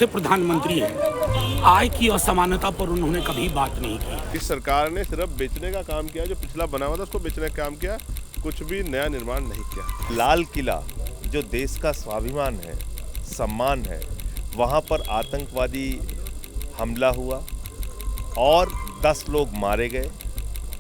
से प्रधानमंत्री हैं, आय की असमानता पर उन्होंने कभी बात नहीं की। इस सरकार ने सिर्फ बेचने का काम किया, जो पिछला बना हुआ था उसको बेचने का काम किया, कुछ भी नया निर्माण नहीं किया। लाल किला जो देश का स्वाभिमान है, सम्मान है, वहाँ पर आतंकवादी हमला हुआ और 10 लोग मारे गए।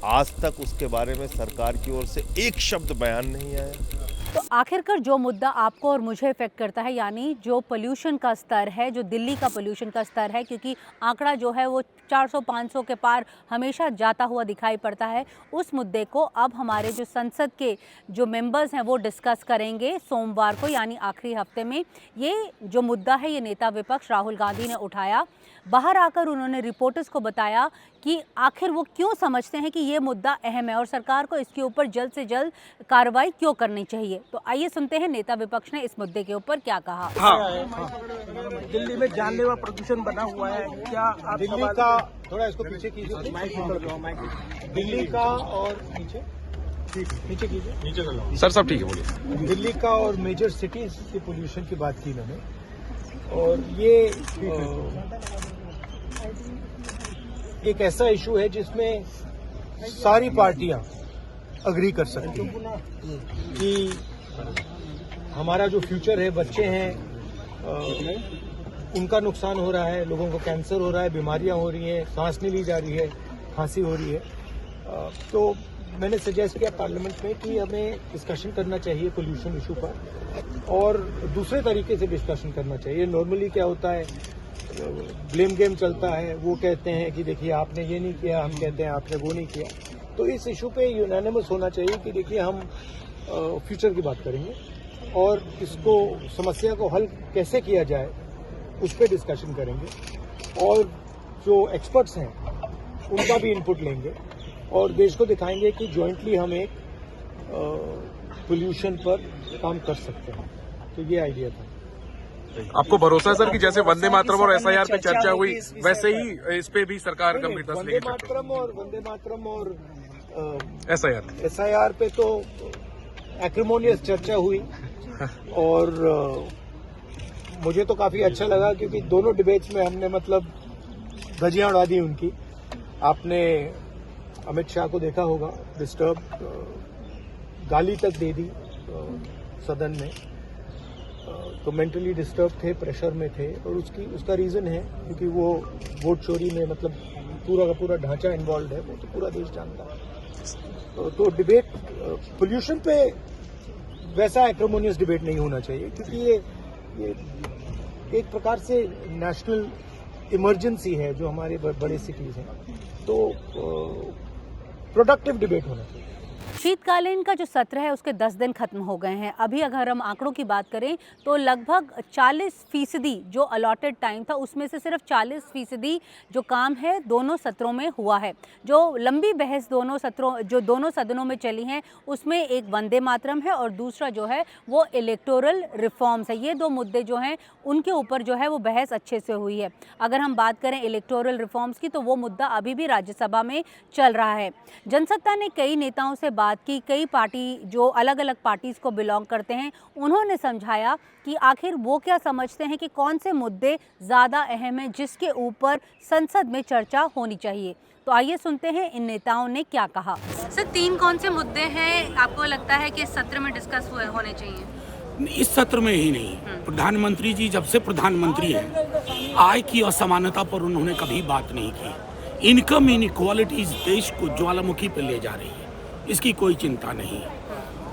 आज तक उसके बारे में सरकार की ओर से एक शब्द बयान नहीं आया। तो आखिरकार जो मुद्दा आपको और मुझे इफेक्ट करता है, यानी जो पोल्यूशन का स्तर है, जो दिल्ली का पोल्यूशन का स्तर है, क्योंकि आंकड़ा जो है वो 400-500 के पार हमेशा जाता हुआ दिखाई पड़ता है, उस मुद्दे को अब हमारे जो संसद के जो मेंबर्स हैं वो डिस्कस करेंगे सोमवार को, यानी आखिरी हफ्ते में। ये जो मुद्दा है ये नेता विपक्ष राहुल गांधी ने उठाया। बाहर आकर उन्होंने रिपोर्टर्स को बताया कि आखिर वो क्यों समझते हैं कि ये मुद्दा अहम है और सरकार को इसके ऊपर जल्द से जल्द कार्रवाई क्यों करनी चाहिए। तो आइए सुनते हैं नेता विपक्ष ने इस मुद्दे के ऊपर क्या कहा। दिल्ली में जानलेवा प्रदूषण बना हुआ है, क्या आप दिल्ली का थोड़ा इसको पीछे कीजिए, दिल्ली का और नीचे नीचे कीजिए, नीचे चलो सर, सब ठीक है, बोलिए। दिल्ली का और मेजर सिटीज के पोल्यूशन की बात की मैंने, और ये एक ऐसा इशू है जिसमें सारी पार्टियां अग्री कर सकती हैं कि हमारा जो फ्यूचर है, बच्चे हैं, उनका नुकसान हो रहा है, लोगों को कैंसर हो रहा है, बीमारियां हो रही हैं, सांस नहीं ली जा रही है, खांसी हो रही है। तो मैंने सजेस्ट किया पार्लियामेंट में कि हमें डिस्कशन करना चाहिए पोल्यूशन इशू पर, और दूसरे तरीके से डिस्कशन करना चाहिए। नॉर्मली क्या होता है, ब्लेम गेम चलता है, वो कहते हैं कि देखिए आपने ये नहीं किया, हम कहते हैं आपने वो नहीं किया। तो इस इशू पे यूनानिमस होना चाहिए कि देखिए हम फ्यूचर की बात करेंगे और इसको समस्या को हल कैसे किया जाए उस पर डिस्कशन करेंगे, और जो एक्सपर्ट्स हैं उनका भी इनपुट लेंगे और देश को दिखाएंगे कि जॉइंटली हम एक पोल्यूशन पर काम कर सकते हैं। तो ये आइडिया था। आपको भरोसा है सर कि जैसे वंदे मातरम और एसआईआर पे चर्चा हुई, वैसे ही इस पे भी सरकार गंभीरता से लेगी? वंदे मातरम और एसआईआर पे तो एक्रिमोनियस चर्चा हुई और मुझे तो काफी अच्छा लगा, क्योंकि दोनों डिबेट्स में हमने मतलब धज्जियां उड़ा दी उनकी। आपने अमित शाह को देखा होगा, डिस्टर्ब गाली तक दे दी सदन में, तो मेंटली डिस्टर्ब थे, प्रेशर में थे, और उसका रीजन है क्योंकि वो वोट चोरी में मतलब पूरा का पूरा ढांचा इन्वॉल्व है, वो तो पूरा देश जानता है। तो डिबेट पोल्यूशन पे वैसा एक्रोमोनियस डिबेट नहीं होना चाहिए, क्योंकि ये एक प्रकार से नेशनल इमरजेंसी है जो हमारे बड़े सिटीज हैं, तो प्रोडक्टिव डिबेट होना चाहिए। शीतकालीन का जो सत्र है उसके 10 दिन खत्म हो गए हैं। अभी अगर हम आंकड़ों की बात करें तो लगभग 40% जो अलॉटेड टाइम था उसमें से सिर्फ 40% जो काम है दोनों सत्रों में हुआ है। जो लंबी बहस दोनों सदनों में चली हैं उसमें एक वंदे मातरम है और दूसरा जो है वो इलेक्टोरल रिफॉर्म्स है। ये दो मुद्दे जो हैं उनके ऊपर जो है वो बहस अच्छे से हुई है। अगर हम बात करें इलेक्टोरल रिफॉर्म्स की तो वो मुद्दा अभी भी राज्यसभा में चल रहा है। जनसत्ता ने कई नेताओं से बात की, कई पार्टी जो अलग अलग पार्टीज को बिलोंग करते हैं उन्होंने समझाया कि आखिर वो क्या समझते हैं कि कौन से मुद्दे ज़्यादा अहम हैं जिसके ऊपर संसद में चर्चा होनी चाहिए। तो आइए सुनते हैं इन नेताओं ने क्या कहा। सर, 3 कौन से मुद्दे हैं आपको लगता है कि इस सत्र में डिस्कस होने चाहिए? इस सत्र में ही नहीं, प्रधानमंत्री जी जब से प्रधानमंत्री हैं, आय की असमानता पर उन्होंने कभी बात नहीं की। इनकम इनइक्वालिटीज देश को ज्वालामुखी पर ले जा रही है, इसकी कोई चिंता नहीं।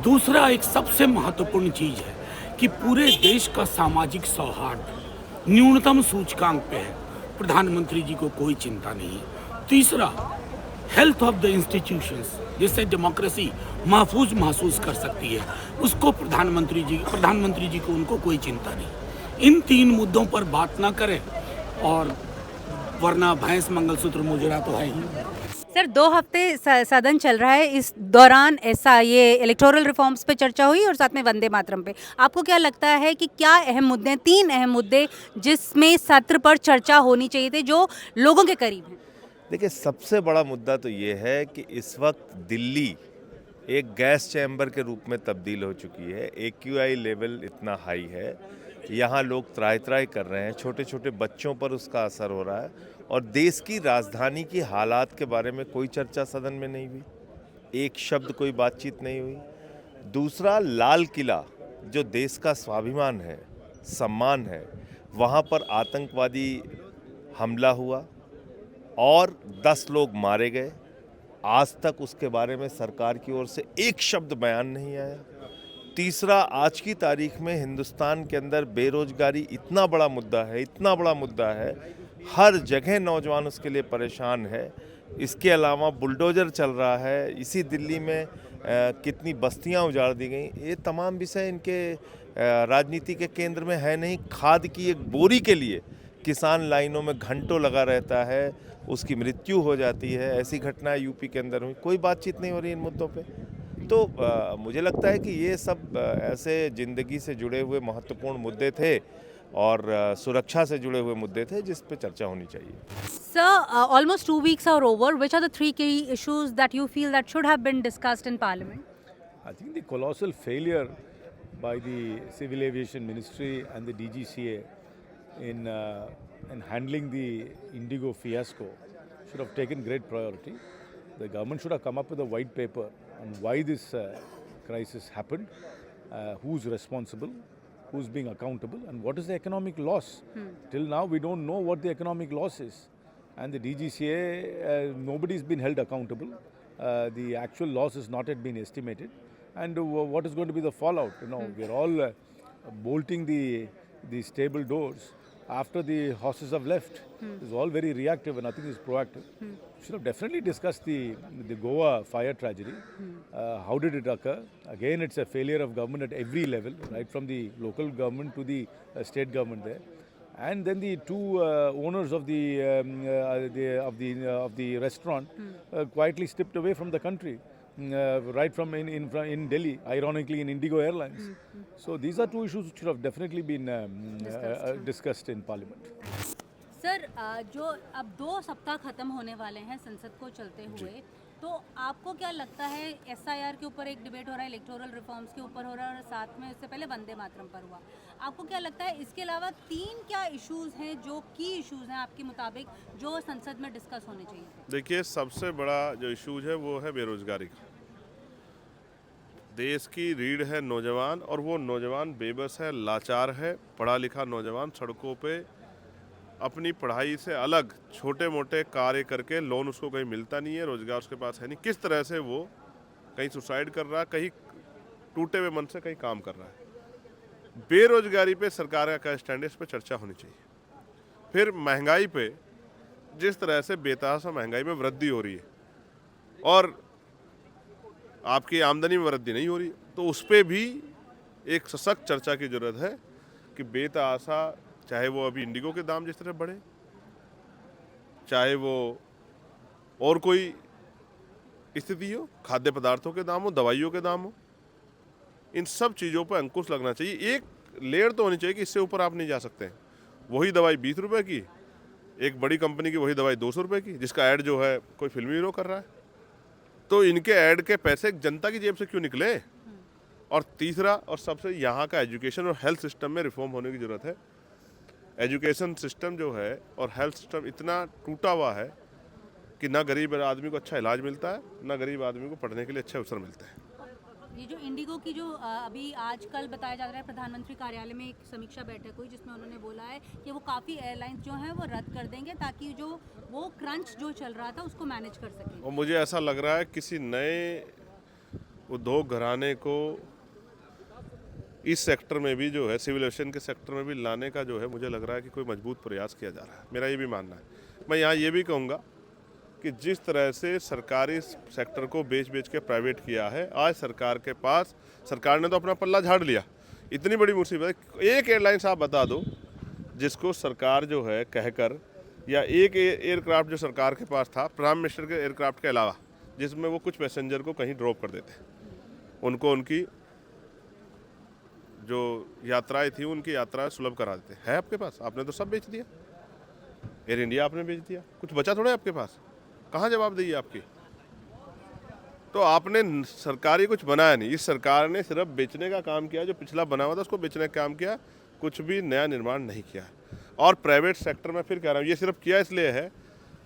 दूसरा एक सबसे महत्वपूर्ण चीज है कि पूरे देश का सामाजिक सौहार्द न्यूनतम सूचकांक पे है, प्रधानमंत्री जी को कोई चिंता नहीं। तीसरा, हेल्थ ऑफ द इंस्टीट्यूशंस, जिससे डेमोक्रेसी महफूज महसूस कर सकती है, उसको प्रधानमंत्री जी को उनको कोई चिंता नहीं। इन 3 मुद्दों पर बात ना करें, और वरना भैंस मंगलसूत्र मुजरा तो है ही। सर, 2 हफ्ते सदन चल रहा है, इस दौरान ऐसा ये इलेक्टोरल रिफॉर्म्स पे चर्चा हुई और साथ में वंदे मातरम पे। आपको क्या लगता है कि क्या अहम मुद्दे, 3 अहम मुद्दे जिसमें सत्र पर चर्चा होनी चाहिए थे जो लोगों के करीब हैं? देखिए, सबसे बड़ा मुद्दा तो ये है कि इस वक्त दिल्ली एक गैस चैम्बर के रूप में तब्दील हो चुकी है। AQI लेवल इतना हाई है यहाँ लोग त्राही त्राही कर रहे हैं, छोटे छोटे बच्चों पर उसका असर हो रहा है और देश की राजधानी की हालात के बारे में कोई चर्चा सदन में नहीं हुई, एक शब्द कोई बातचीत नहीं हुई। दूसरा, लाल किला जो देश का स्वाभिमान है, सम्मान है, वहाँ पर आतंकवादी हमला हुआ और 10 लोग मारे गए। आज तक उसके बारे में सरकार की ओर से एक शब्द बयान नहीं आया। तीसरा, आज की तारीख में हिंदुस्तान के अंदर बेरोजगारी इतना बड़ा मुद्दा है, इतना बड़ा मुद्दा है, हर जगह नौजवान उसके लिए परेशान है। इसके अलावा बुलडोजर चल रहा है, इसी दिल्ली में कितनी बस्तियां उजाड़ दी गई। ये तमाम विषय इनके राजनीति के केंद्र में है नहीं। खाद की एक बोरी के लिए किसान लाइनों में घंटों लगा रहता है, उसकी मृत्यु हो जाती है। ऐसी घटनाएं यूपी के अंदर हुई, कोई बातचीत नहीं हो रही इन मुद्दों पे। तो मुझे लगता है कि ये सब ऐसे ज़िंदगी से जुड़े हुए महत्वपूर्ण मुद्दे थे और सुरक्षा से जुड़े हुए मुद्दे थे जिस पे चर्चा होनी चाहिए। Sir, almost 2 weeks are over. Which are the 3 key issues that you feel that should have been discussed in Parliament? I think the colossal failure by the Civil Aviation Ministry and the DGCA in handling the Indigo fiasco should have taken great priority. The government should have come up with a white paper on why this crisis happened, who's responsible, who's being accountable, and what is the economic loss. Till now, we don't know what the economic loss is. And the DGCA, nobody's been held accountable. The actual loss has not yet been estimated. And what is going to be the fallout? You know, we're all bolting the stable doors after the horses have left. It's all very reactive and nothing is proactive. Should have definitely discussed the Goa fire tragedy. How did it occur? Again, it's a failure of government at every level, right from the local government to the state government there. And then the two owners of the restaurant quietly stepped away from the country, right from in Delhi, ironically in Indigo Airlines. So these are two issues which should have definitely been discussed in Parliament. Sir, जो अब 2 सप्ताह खत्म होने वाले हैं संसद को चलते हुए, तो आपको क्या लगता है, SIR के ऊपर एक डिबेट हो रहा है, इलेक्टोरल रिफॉर्म्स के ऊपर हो रहा है और साथ में इससे पहले वंदे मातरम पर हुआ, आपको क्या लगता है इसके अलावा 3 क्या इश्यूज हैं जो की इश्यूज हैं आपके मुताबिक जो संसद में डिस्कस होने चाहिए? देखिए, सबसे बड़ा जो इशूज है वो है बेरोजगारी का। देश की रीढ़ है नौजवान और वो नौजवान बेबस है, लाचार है। पढ़ा लिखा नौजवान सड़कों पे अपनी पढ़ाई से अलग छोटे मोटे कार्य करके, लोन उसको कहीं मिलता नहीं है, रोजगार उसके पास है नहीं, किस तरह से वो कहीं सुसाइड कर रहा है, कहीं टूटे हुए मन से कहीं काम कर रहा है। बेरोजगारी पे सरकार का क्या स्टैंड है, इस पर चर्चा होनी चाहिए। फिर महंगाई पे, जिस तरह से बेतहाशा महंगाई में वृद्धि हो रही है और आपकी आमदनी में वृद्धि नहीं हो रही, तो उस पर भी एक सशक्त चर्चा की जरूरत है कि बेतहाशा, चाहे वो अभी इंडिगो के दाम जिस तरह बढ़े, चाहे वो और कोई स्थिति हो, खाद्य पदार्थों के दाम हो, दवाइयों के दाम हो, इन सब चीज़ों पर अंकुश लगना चाहिए। एक लेयर तो होनी चाहिए कि इससे ऊपर आप नहीं जा सकते हैं। वही दवाई 20 रुपए की, एक बड़ी कंपनी की वही दवाई 200 रुपए की, जिसका ऐड जो है कोई फिल्मी हीरो कर रहा है, तो इनके ऐड के पैसे जनता की जेब से क्यों निकले? और तीसरा और सबसे, यहाँ का एजुकेशन और हेल्थ सिस्टम में रिफॉर्म होने की ज़रूरत है। एजुकेशन सिस्टम जो है और हेल्थ सिस्टम इतना टूटा हुआ है कि ना गरीब आदमी को अच्छा इलाज मिलता है, ना गरीब आदमी को पढ़ने के लिए अच्छे अवसर मिलते हैं। ये जो इंडिगो की जो अभी आजकल बताया जा रहा है, प्रधानमंत्री कार्यालय में एक समीक्षा बैठक हुई जिसमें उन्होंने बोला है कि वो काफ़ी एयरलाइंस जो हैं वो रद्द कर देंगे ताकि जो वो क्रंच जो चल रहा था उसको मैनेज कर सकें। और मुझे ऐसा लग रहा है किसी नए उद्योग घराने को इस सेक्टर में भी जो है, सिविल एविएशन के सेक्टर में भी लाने का जो है, मुझे लग रहा है कि कोई मजबूत प्रयास किया जा रहा है। मेरा ये भी मानना है। मैं यहाँ ये भी कहूँगा कि जिस तरह से सरकारी सेक्टर को बेच बेच के प्राइवेट किया है, आज सरकार के पास, सरकार ने तो अपना पल्ला झाड़ लिया। इतनी बड़ी मुसीबत, एक एयरलाइंस आप बता दो जिसको सरकार जो है कहकर, या एक एयरक्राफ्ट जो सरकार के पास था प्राइम मिनिस्टर के एयरक्राफ्ट के अलावा, जिसमें वो कुछ पैसेंजर को कहीं ड्रॉप कर देते, उनको उनकी जो यात्राएं थी उनकी यात्राएं सुलभ करा देते हैं आपके पास। आपने तो सब बेच दिया। एयर इंडिया आपने बेच दिया, कुछ बचा थोड़ा आपके पास? कहाँ जवाब देगी आपकी? तो आपने सरकारी कुछ बनाया नहीं। इस सरकार ने सिर्फ बेचने का काम किया, जो पिछला बना हुआ था उसको बेचने का काम किया। कुछ भी नया निर्माण नहीं किया है। और प्राइवेट सेक्टर में फिर कह रहा हूँ, ये सिर्फ किया इसलिए है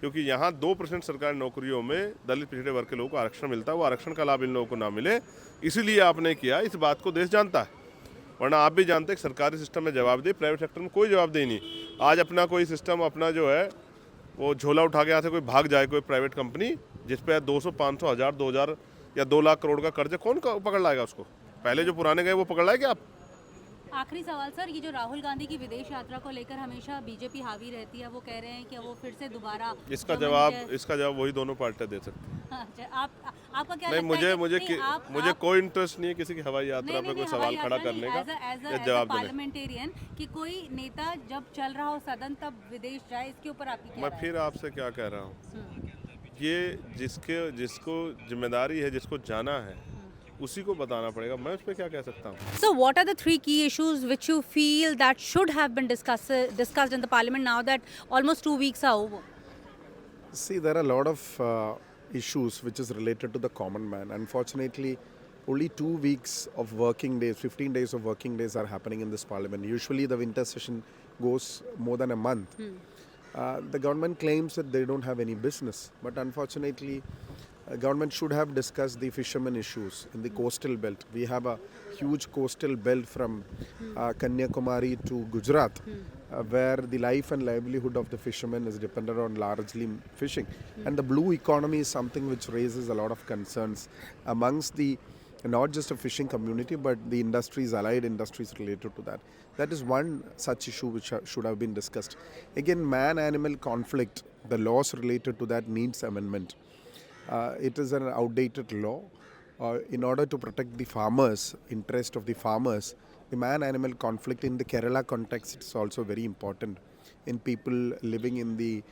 क्योंकि यहाँ 2% सरकारी नौकरियों में दलित पिछड़े वर्ग के लोगों को आरक्षण मिलता है, वो आरक्षण का लाभ इन लोगों को ना मिले, इसीलिए आपने किया। इस बात को देश जानता है, वरना आप भी जानते हैं कि सरकारी सिस्टम में जवाबदेही, प्राइवेट सेक्टर में कोई जवाबदेही नहीं। आज अपना कोई सिस्टम अपना जो है वो झोला उठा के यहाँ से कोई भाग जाए, कोई प्राइवेट कंपनी जिस पे 200, 500, 1000, 2000 या 2 लाख करोड़ का कर्ज, कौन पकड़ लाएगा उसको? पहले जो पुराने गए वो पकड़ लाएगा आप? आखिरी सवाल सर, ये जो राहुल गांधी की विदेश यात्रा को लेकर हमेशा बीजेपी हावी रहती है, वो कह रहे हैं कि वो फिर से दोबारा इसका जवाब वही दोनों पार्टियां दे सकती हैं। अच्छा, आपका क्या नहीं, लगता है मुझे कोई इंटरेस्ट नहीं है किसी की हवाई यात्रा पे कोई सवाल खड़ा करने का या जवाब देने। पार्लियामेंटेरियन कि कोई नेता जब चल रहा हो सदन तब विदेश जाए, इसके ऊपर आपकी क्या मैं राय फिर आपसे क्या कह रहा हूँ, ये जिसको जिम्मेदारी है, जिसको जाना है, उसी को बताना पड़ेगा। मैं उस पर क्या कह सकता हूँ? So what are the 3 key issues which you feel that should have been discussed in the parliament now that almost 2 weeks are over? See, there are a lot of issues which is related to the common man. Unfortunately, only 2 weeks of working days, 15 days of working days are happening in this parliament. Usually the winter session goes more than a month. The government claims that they don't have any business, but unfortunately, government should have discussed the fishermen issues in the coastal belt. We have a huge coastal belt from Kanyakumari to Gujarat, where the life and livelihood of the fishermen is dependent on largely fishing. And the blue economy is something which raises a lot of concerns amongst the not just a fishing community, but the industries, allied industries related to that. That is one such issue which should have been discussed. Again, man-animal conflict, the laws related to that needs amendment. It is an outdated law. In order to protect the farmers, interest of the farmers, the man-animal conflict in the Kerala context is also very important. In people living in the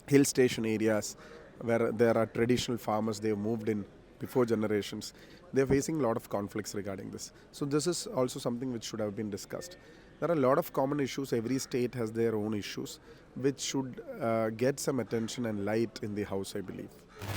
hill station areas where there are traditional farmers, they have moved in before generations. They are facing a lot of conflicts regarding this. So this is also something which should have been discussed. There are a lot of common issues. Every state has their own issues, which should get some attention and light in the House, I believe.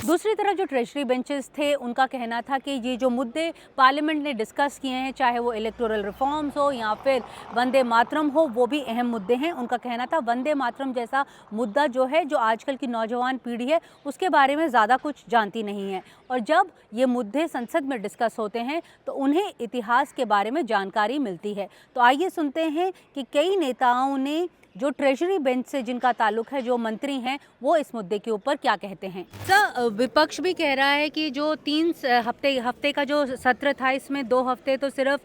दूसरी तरफ जो treasury benches थे, उनका कहना था कि ये जो मुद्दे पार्लियामेंट ने डिस्कस किए हैं, चाहे वो इलेक्टोरल रिफॉर्म्स हो या फिर वंदे मातरम हो, वो भी अहम मुद्दे हैं। उनका कहना था वंदे मातरम जैसा मुद्दा जो है, जो आजकल की नौजवान पीढ़ी है, उसके बारे में ज़्यादा कुछ जानती नहीं है, और जब ये मुद्दे संसद में डिस्कस होते हैं तो उन्हें इतिहास के बारे में जानकारी मिलती है। तो आइए सुनते हैं कि कई नेताओं ने जो ट्रेजरी बेंच से जिनका ताल्लुक है, जो मंत्री हैं, वो इस मुद्दे के ऊपर क्या कहते हैं। सर, विपक्ष भी कह रहा है कि जो 3 हफ्ते का जो सत्र था, इसमें 2 हफ्ते तो सिर्फ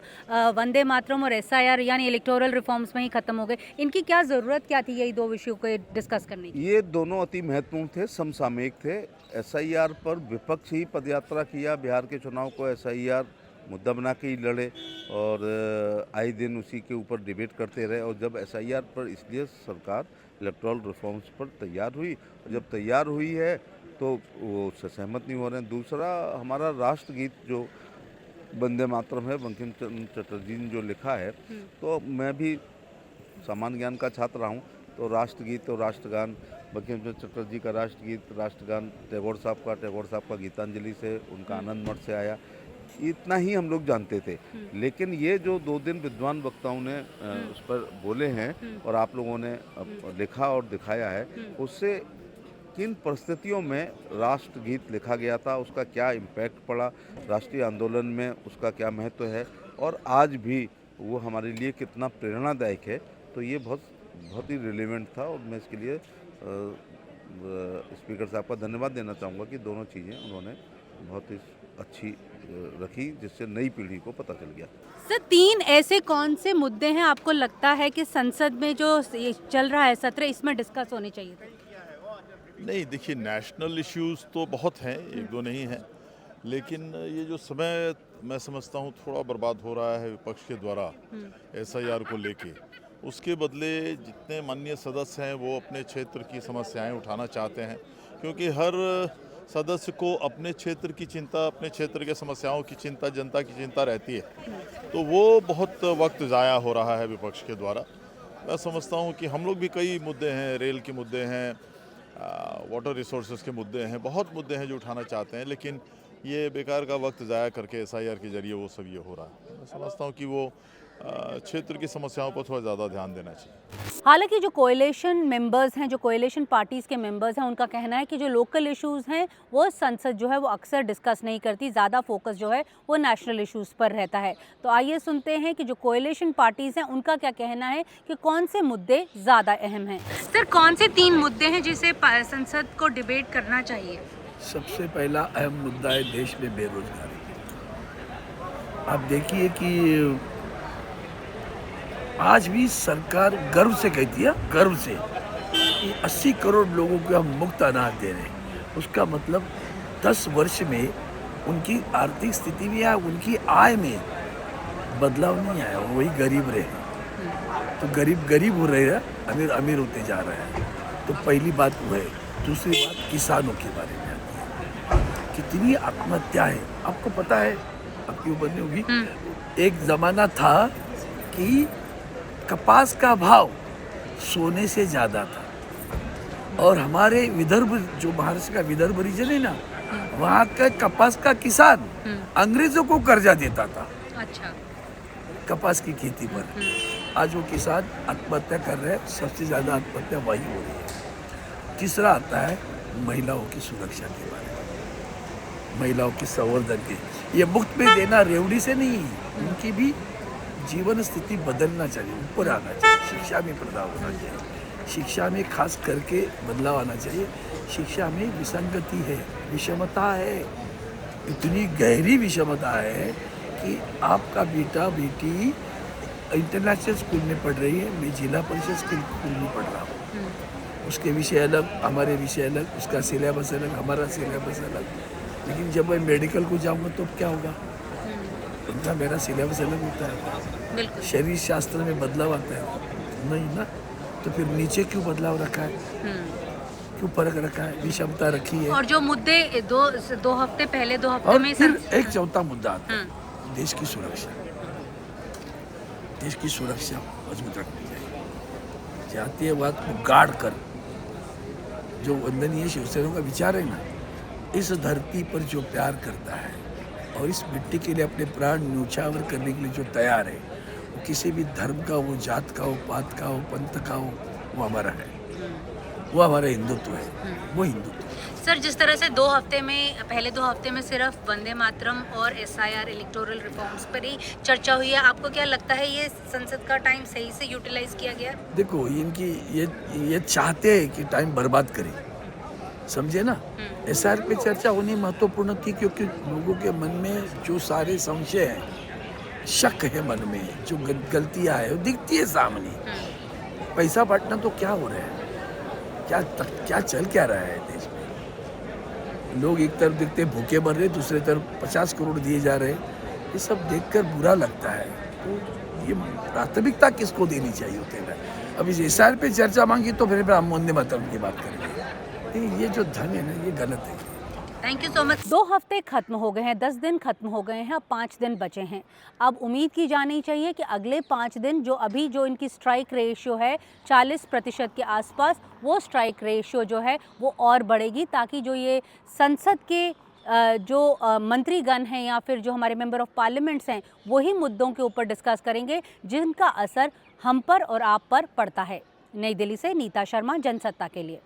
वंदे मातरम और SIR यानी इलेक्टोरल रिफॉर्म्स में ही खत्म हो गए। इनकी क्या ज़रूरत क्या थी यही 2 विषयों को डिस्कस करने की? ये दोनों अति महत्वपूर्ण थे, समसामयिक थे। SIR पर विपक्ष ही पदयात्रा किया, बिहार के चुनाव को SIR मुद्दा बना के ही लड़े और आए दिन उसी के ऊपर डिबेट करते रहे। और जब SIR पर इसलिए सरकार इलेक्टोरल रिफॉर्म्स पर तैयार हुई, और जब तैयार हुई है तो वो उससे सहमत नहीं हो रहे हैं। दूसरा, हमारा राष्ट्रगीत जो वंदे मातरम है, बंकिम चंद्र चटर्जी ने जो लिखा है, तो मैं भी सामान्य ज्ञान का छात्र रहा हूँ, तो राष्ट्रगीत और राष्ट्रगान, बंकिम चंद्र चटर्जी का राष्ट्रगीत, राष्ट्रगान टैगोर साहब का गीतांजलि से, उनका आनंद मठ से आया, इतना ही हम लोग जानते थे। लेकिन ये जो 2 दिन विद्वान वक्ताओं ने उस पर बोले हैं और आप लोगों ने लिखा और दिखाया है, उससे किन परिस्थितियों में राष्ट्रगीत लिखा गया था, उसका क्या इम्पैक्ट पड़ा, राष्ट्रीय आंदोलन में उसका क्या महत्व है, और आज भी वो हमारे लिए कितना प्रेरणादायक है, तो ये बहुत ही रिलेवेंट था। और मैं इसके लिए स्पीकर साहब का धन्यवाद देना चाहूँगा कि दोनों चीज़ें उन्होंने बहुत ही अच्छी रखी, जिससे नई पीढ़ी को पता चल गया। सर, 3 ऐसे कौन से मुद्दे हैं आपको लगता है कि संसद में जो चल रहा है सत्र, इसमें डिस्कस होने चाहिए थे? नहीं, देखिए, नेशनल इश्यूज तो बहुत हैं, 1-2 नहीं हैं, लेकिन ये जो समय मैं समझता हूँ थोड़ा बर्बाद हो रहा है विपक्ष के द्वारा SIR को लेके, उसके बदले जितने माननीय सदस्य हैं वो अपने क्षेत्र की समस्याएं उठाना चाहते हैं, क्योंकि हर सदस्य को अपने क्षेत्र की चिंता, अपने क्षेत्र के समस्याओं की चिंता, जनता की चिंता रहती है, तो वो बहुत वक्त ज़ाया हो रहा है विपक्ष के द्वारा। मैं समझता हूँ कि हम लोग भी कई मुद्दे हैं, रेल के मुद्दे हैं, वाटर रिसोर्सेज के मुद्दे हैं, बहुत मुद्दे हैं जो उठाना चाहते हैं, लेकिन ये बेकार का वक्त ज़ाया करके SIR के जरिए वो सब ये हो रहा है। मैं समझता हूँ कि वो क्षेत्र की समस्याओं पर थोड़ा ज़्यादा ध्यान देना चाहिए। हालांकि जो कोएलिशन मेंबर्स हैं, जो कोएलिशन पार्टीज़ के मेंबर्स हैं, उनका कहना है कि जो लोकल इश्यूज़ हैं वो संसद जो है वो अक्सर डिस्कस नहीं करती, ज़्यादा फोकस जो है वो नेशनल इश्यूज़ पर रहता है। तो आइए सुनते हैं कि जो कोएलिशन पार्टीज़ हैं उनका क्या कहना है कि कौन से मुद्दे ज़्यादा अहम हैं। सर, कौन से 3 मुद्दे हैं जिसे संसद को डिबेट करना चाहिए? सबसे पहला अहम मुद्दा है देश में बेरोजगारी। आप देखिए कि आज भी सरकार गर्व से कहती है, गर्व से, कि 80 करोड़ लोगों को हम मुफ्त अनाज दे रहे हैं। उसका मतलब 10 वर्ष में उनकी आर्थिक स्थिति में या उनकी आय में बदलाव नहीं आया, वही गरीब रहे। तो गरीब गरीब हो रहे हैं, अमीर अमीर होते जा रहे हैं। तो पहली बात वो है। दूसरी बात किसानों के बारे में आती है, कितनी आत्महत्या है। आपको पता है, आपकी उम्र नहीं होगी, एक ज़माना था कि कपास का भाव सोने से ज़्यादा था और हमारे विदर्भ, जो महाराष्ट्र का विदर्भ रीजन है ना, वहाँ का कपास का किसान अंग्रेजों को कर्जा देता था। अच्छा। कपास की खेती पर। आज वो किसान आत्महत्या कर रहे हैं, सबसे ज़्यादा आत्महत्या वही हो रही है। तीसरा आता है महिलाओं की सुरक्षा के बारे में, महिलाओं की संवर्धन के। ये मुफ्त में देना रेवड़ी से नहीं, उनकी भी जीवन स्थिति बदलना चाहिए, ऊपर आना चाहिए। शिक्षा में बदलाव होना चाहिए, शिक्षा में खास करके बदलाव आना चाहिए। शिक्षा में विसंगति है, विषमता है, इतनी गहरी विषमता है कि आपका बेटा बेटी इंटरनेशनल स्कूल में पढ़ रही है, मैं जिला परिषद स्कूल में पढ़ रहा हूँ। उसके विषय अलग, हमारे विषय अलग, उसका सिलेबस अलग, हमारा सिलेबस अलग। लेकिन जब मैं मेडिकल को जाऊँगा तो क्या होगा? उनका मेरा सिलेबस अलग होता है। शरीर शास्त्र में बदलाव आता है नहीं ना, तो फिर नीचे क्यों बदलाव रखा है, क्यों फर्क रखा है, विषमता रखी है। और जो मुद्दे दो हफ्ते पहले, 2 हफ्ते और में फिर एक चौथा मुद्दा आता है, देश की सुरक्षा। देश की सुरक्षा मजबूत रखनी चाहिए। जातीयवाद को गाड़ कर जो वंदनीय शिवसेना का विचार है ना, इस धरती पर जो प्यार करता है और इस मिट्टी के लिए अपने प्राण न्यौछावर करने के लिए जो तैयार है, वो किसी भी धर्म का हो, जात का हो, पात का हो, पंथ का हो, वो हमारा है, वो हमारा हिंदुत्व है, वो हिंदुत्व। सर, जिस तरह से 2 हफ्ते में, पहले 2 हफ्ते में सिर्फ वंदे मातरम और SIR इलेक्टोरल रिफॉर्म्स पर ही चर्चा हुई है, आपको क्या लगता है ये संसद का टाइम सही से यूटिलाइज किया गया? देखो, इनकी ये चाहते हैं कि टाइम बर्बाद करें, समझे ना। SIR पे चर्चा होनी महत्वपूर्ण थी, क्योंकि लोगों के मन में जो सारे संशय हैं, शक है मन में, जो गलतियां है वो दिखती है सामने। पैसा बांटना तो क्या हो रहा है, क्या चल क्या रहा है देश में? लोग एक तरफ देखते भूखे मर रहे, दूसरे तरफ 50 करोड़ दिए जा रहे हैं। ये सब देखकर बुरा लगता है। तो ये प्राथमिकता किसको देनी चाहिए होते हैं? अब इस SIR पे चर्चा मांगी तो फिर हम वंदे मातरम की बात करेंगे। ये जो धन है ना, ये गलत है। Thank you so much. 2 हफ्ते खत्म हो गए हैं, 10 दिन खत्म हो गए हैं, अब 5 दिन बचे हैं। अब उम्मीद की जानी चाहिए कि अगले 5 दिन जो इनकी स्ट्राइक रेशियो है 40% के आसपास, वो स्ट्राइक रेशियो जो है वो और बढ़ेगी, ताकि जो ये संसद के जो मंत्रीगण हैं या फिर जो हमारे मेंबर ऑफ पार्लियामेंट्स हैं, वही मुद्दों के ऊपर डिस्कस करेंगे जिनका असर हम पर और आप पर पड़ता है। नई दिल्ली से नीता शर्मा, जनसत्ता के लिए।